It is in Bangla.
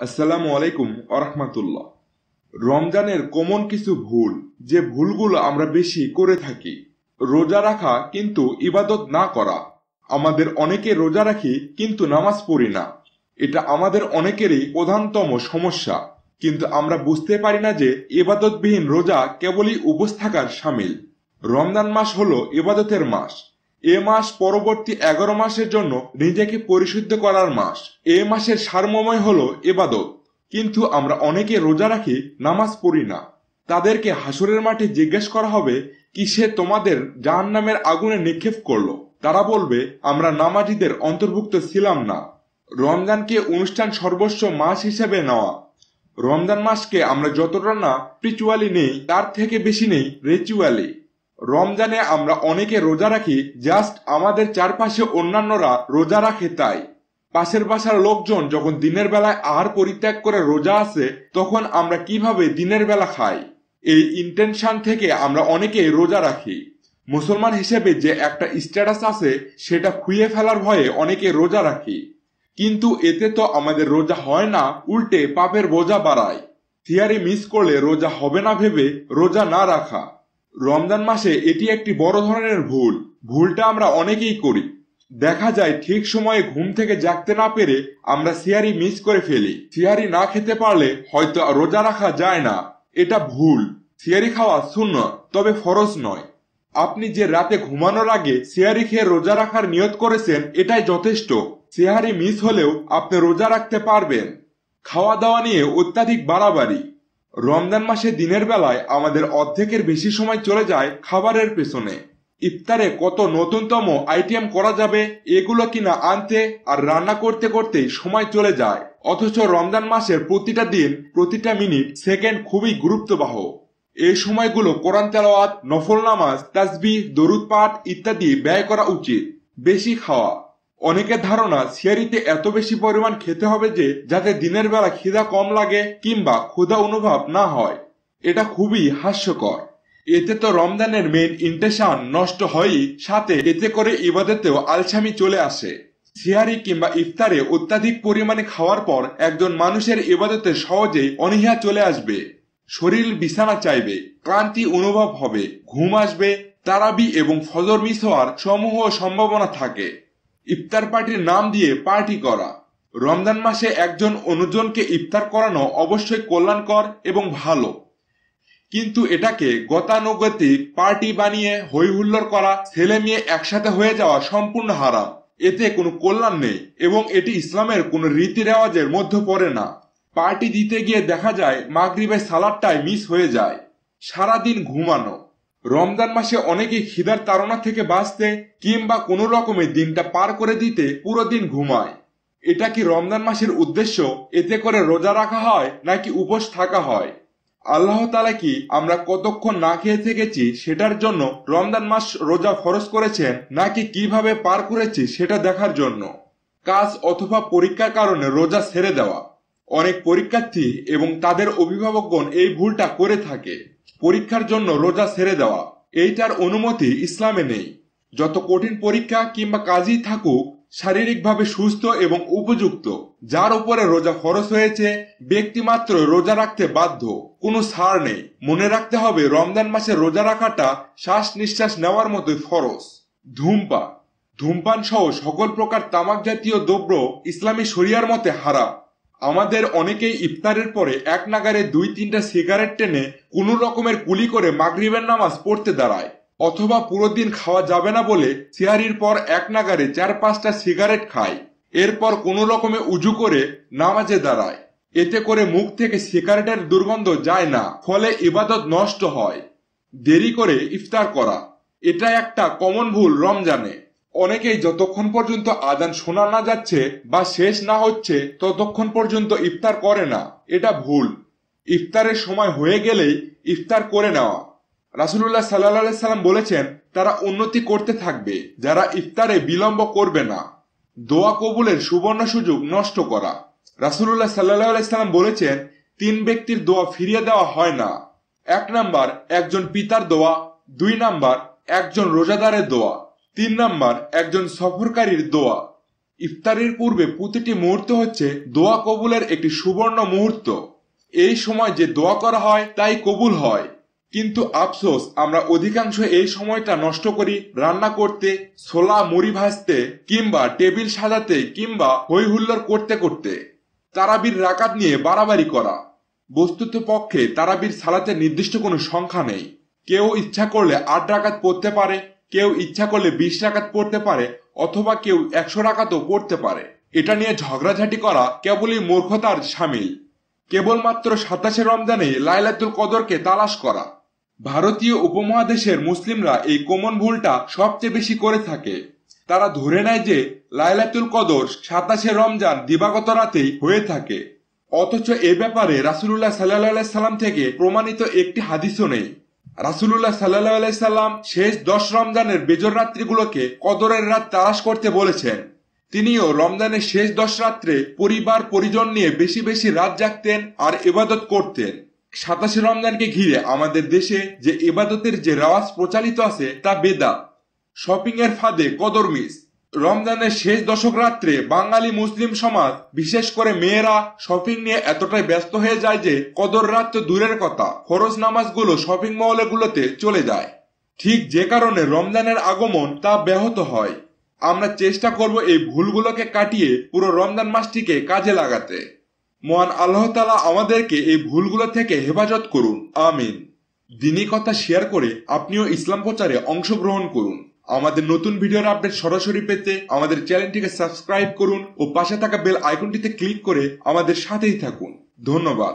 আসসালামু আলাইকুম আরহামাতুল্লাহ। রমজানের কমন কিছু ভুল, যে ভুলগুলো আমরা বেশি করে থাকি। রোজা রাখা কিন্তু ইবাদত না করা। আমাদের অনেকে রোজা রাখি কিন্তু নামাজ পড়ি না। এটা আমাদের অনেকেরই প্রধানতম সমস্যা। কিন্তু আমরা বুঝতে পারি না যে ইবাদতবিহীন রোজা কেবলই উপোস থাকার শামিল। রমজান মাস হলো ইবাদতের মাস। এ মাস পরবর্তী 11 মাসের জন্য নিজেকে পরিশুদ্ধ করার মাস। এ মাসের সারমর্ম হলো ইবাদত। কিন্তু আমরা অনেকে রোজা রাখি, নামাজ পড়ি না। তাদেরকে হাসরের মাঠে জিজ্ঞেস করা হবে, কিসে তোমাদের জাহান্নামের আগুনে নিক্ষেপ করলো? তারা বলবে, আমরা নামাজীদের অন্তর্ভুক্ত ছিলাম না। রমজানকে অনুষ্ঠান সর্বস্ব মাস হিসেবে নেওয়া। রমজান মাসকে আমরা যতটা না স্পিরিচুয়ালি নেই, তার থেকে বেশি নেই রিচুয়ালি। রমজানে আমরা অনেকে রোজা রাখি জাস্ট আমাদের চারপাশে অন্যান্যরা রোজা রাখে তাই। পাশের বাসার লোকজন যখন দিনের বেলায় আহার পরিত্যাগ করে রোজা আছে, তখন আমরা কিভাবে দিনের বেলা খাই, এই ইন্টেনশন থেকে আমরা অনেকে রোজা রাখি। মুসলমান হিসেবে যে একটা স্ট্যাটাস আছে, সেটা খুইয়ে ফেলার ভয়ে অনেকে রোজা রাখি। কিন্তু এতে তো আমাদের রোজা হয় না, উল্টে পাপের বোঝা বাড়ায়। থিয়ারি মিস করলে রোজা হবে না ভেবে রোজা না রাখা। রমজান মাসে এটি একটি বড় ধরনের ভুল। ভুলটা আমরা অনেকেই করি। দেখা যায় ঠিক সময়ে ঘুম থেকে জাগতে না পেরে আমরা সিয়ারি মিস করে ফেলি। সিয়ারি না খেতে পারলে হয়তো রোজা রাখা যায় না। এটা ভুল। সিয়ারি খাওয়া সুন্নত, তবে ফরজ নয়। আপনি যে রাতে ঘুমানোর আগে সিয়ারি খেয়ে রোজা রাখার নিয়ত করেছেন, এটাই যথেষ্ট। সিয়ারি মিস হলেও আপনি রোজা রাখতে পারবেন। খাওয়া দাওয়া নিয়ে অত্যাধিক বাড়াবাড়ি। রমজান মাসে দিনের বেলায় আমাদের অর্ধেকের বেশি সময় চলে যায় খাবারের পেছনে। ইফতারে কত নতুনতম আইটেম করা যাবে, এগুলো কিনা আনতে আর রান্না করতে করতেই সময় চলে যায়। অথচ রমজান মাসের প্রতিটা দিন, প্রতিটা মিনিট, সেকেন্ড খুবই গুরুত্ববহ। এই সময়গুলো কোরআন তেলাওয়াত, নফল নামাজ, তাসবিহ, দরুদ পাঠ ইত্যাদি ব্যয় করা উচিত। বেশি খাওয়া। অনেকের ধারণা সিয়ারিতে এত বেশি পরিমাণ খেতে হবে যে যাতে দিনের বেলা খিদা কম লাগে কিংবা ক্ষুধা অনুভব না হয়। এটা খুবই হাস্যকর। এতে তো রমজানের মেন ইন্টেনশন নষ্ট হয়ই, সাথে এতে করে ইবাদতেও আলসামি চলে আসে। সিয়ারি কিংবা ইফতারে অত্যাধিক পরিমাণে খাওয়ার পর একজন মানুষের ইবাদতে সহজেই অনীহা চলে আসবে। শরীর বিছানা চাইবে, ক্লান্তি অনুভব হবে, ঘুম আসবে, তারাবি এবং ফজর মিস হওয়ার সমূহ সম্ভাবনা থাকে। ইফতার পার্টির নাম দিয়ে পার্টি করা। রমজান মাসে একজন অন্যজনকে ইফতার করানো অবশ্যই কল্যাণকর এবং ভালো, কিন্তু এটাকে গতানুগতিক পার্টি বানিয়ে হই হুল্লোড় করা, ছেলে মেয়ে একসাথে হয়ে যাওয়া সম্পূর্ণ হারাম। এতে কোনো কল্যাণ নেই এবং এটি ইসলামের কোনো রীতি রেওয়াজের মধ্যে পড়ে না। পার্টি দিতে গিয়ে দেখা যায় মাগরিবের সালাদটাই মিস হয়ে যায়। সারাদিন ঘুমানো। রমজান মাসে অনেকেই খিদার তাড়না থেকে বাঁচতে কিংবা কোনো রকমে দিনটা পার করে দিতে পুরো দিন ঘুমায়। এটা কি রমজান মাসের উদ্দেশ্য? এতে করে রোজা রাখা হয় নাকি উপোস থাকা হয়? আল্লাহ তাআলা কি আমরা কতক্ষণ না খেয়ে থেকেছি সেটার জন্য রমজান মাস রোজা ফরজ করেছেন, নাকি কিভাবে পার করেছি সেটা দেখার জন্য? কাজ অথবা পরীক্ষার কারণে রোজা ছেড়ে দেওয়া। অনেক পরীক্ষার্থী এবং তাদের অভিভাবকগণ এই ভুলটা করে থাকে। পরীক্ষার জন্য রোজা ছেড়ে দেওয়া, এইটার অনুমতি ইসলামে নেই। যত কঠিন পরীক্ষা কিংবা কাজই থাকুক, শারীরিকভাবে সুস্থ এবং উপযুক্ত যার উপরে রোজা ফরজ হয়েছে, ব্যক্তি মাত্র রোজা রাখতে বাধ্য। কোনো ছাড় নেই। মনে রাখতে হবে রমজান মাসে রোজা রাখাটা শ্বাস নিঃশ্বাস নেওয়ার মতোই ফরজ। ধূমপান। ধূমপান সহ সকল প্রকার তামাক জাতীয় দ্রব্য ইসলামী শরিয়ার মতে হারাম। আমাদের অনেকেই ইফতারের পরে এক নাগারে 2-3টা সিগারেট টেনে কোনো রকমের কুলি করে মাগরিবের নামাজ পড়তে দাঁড়ায়, অথবা পুরো দিন খাওয়া যাবে না বলে সিয়ারির পর এক নাগারে 4-5টা সিগারেট খায়। এরপর কোনো রকমে উজু করে নামাজে দাঁড়ায়। এতে করে মুখ থেকে সিগারেটের দুর্গন্ধ যায় না, ফলে ইবাদত নষ্ট হয়। দেরি করে ইফতার করা, এটা একটা কমন ভুল রমজানে। অনেকেই যতক্ষণ পর্যন্ত আজান শোনা না যাচ্ছে বা শেষ না হচ্ছে ততক্ষণ পর্যন্ত ইফতার করে না। এটা ভুল। ইফতারের সময় হয়ে গেলেই ইফতার করে নেওয়া। রাসূলুল্লাহ সাল্লাল্লাহু আলাইহি সাল্লাম বলেছেন, তারা উন্নতি করতে থাকবে যারা ইফতারে বিলম্ব করবে না। দোয়া কবুলের সুবর্ণ সুযোগ নষ্ট করা। রাসূলুল্লাহ সাল্লাল্লাহু আলাইহি সাল্লাম বলেছেন, 3 ব্যক্তির দোয়া ফিরিয়ে দেওয়া হয় না। 1 নাম্বার একজন পিতার দোয়া, 2 নাম্বার একজন রোজাদারের দোয়া, 3 নাম্বার একজন সফরকারীর দোয়া। ইফতারির পূর্বে প্রতিটি মুহূর্ত হচ্ছে দোয়া কবুলের একটি সুবর্ণ মুহূর্ত। এই সময় যে দোয়া করা হয় তাই কবুল হয়। কিন্তু আফসোস, আমরা অধিকাংশ এই সময়টা নষ্ট করি রান্না করতে, ছোলা মুড়ি ভাজতে, কিংবা টেবিল সাজাতে, কিংবা হই হুল্লোড় করতে করতে। তারাবির রাকাত নিয়ে বাড়াবাড়ি করা। বস্তুত পক্ষে তারাবির সালাতের নির্দিষ্ট কোনো সংখ্যা নেই। কেউ ইচ্ছা করলে 8 রাকাত পড়তে পারে, কেউ ইচ্ছা করলে 20 রাকাত পড়তে পারে, অথবা কেউ 100 রাকাতও পড়তে পারে। এটা নিয়ে ঝগড়াঝাটি করা কেবলই মূর্খতার শামিল। কেবলমাত্র 27 রমজানে লাইলাতুল কদরকে তালাশ করা। ভারতীয় উপমহাদেশের মুসলিমরা এই কমন ভুলটা সবচেয়ে বেশি করে থাকে। তারা ধরে নেয় যে লাইলাতুল কদর 27 রমজান দিবাগত রাতেই হয়ে থাকে, অথচ এ ব্যাপারে রাসূলুল্লাহ সাল্লাল্লাহু আলাইহি সাল্লাম থেকে প্রমাণিত একটি হাদিসও নেই। রাসূলুল্লাহ সাল্লাল্লাহু আলাইহি সাল্লাম শেষ 10 রমজানের বেজর রাত্রিগুলোকে কদরের রাত তালাশ করতে বলেছেন। তিনিও রমজানের শেষ 10 রাত্রে পরিবার পরিজন নিয়ে বেশি বেশি রাত জাগতেন আর ইবাদত করতেন। 27 রমজানকে ঘিরে আমাদের দেশে যে ইবাদতের যে রেওয়াজ প্রচলিত আছে তা বেদাত। শপিং এর ফাঁদে কদর মিস। রমজানের শেষ দশক রাত্রে বাঙালি মুসলিম সমাজ, বিশেষ করে মেয়েরা শপিং নিয়ে এতটাই ব্যস্ত হয়ে যায় যে কদর রাত তো দূরের কথা, ফরজ নামাজগুলো শপিং মহলগুলোতে চলে যায়। ঠিক যে কারণে রমজানের আগমন তা ব্যাহত হয়। আমরা চেষ্টা করব এই ভুলগুলোকে কাটিয়ে পুরো রমজান মাসটিকে কাজে লাগাতে। মহান আল্লাহ তাআলা আমাদেরকে এই ভুলগুলো থেকে হেফাজত করুন, আমিন। দ্বীনি কথা শেয়ার করে আপনিও ইসলাম প্রচারে অংশগ্রহণ করুন। আমাদের নতুন ভিডিওর আপডেট সরাসরি পেতে আমাদের চ্যানেলটিকে সাবস্ক্রাইব করুন ও পাশে থাকা বেল আইকনটিতে ক্লিক করে আমাদের সাথেই থাকুন। ধন্যবাদ।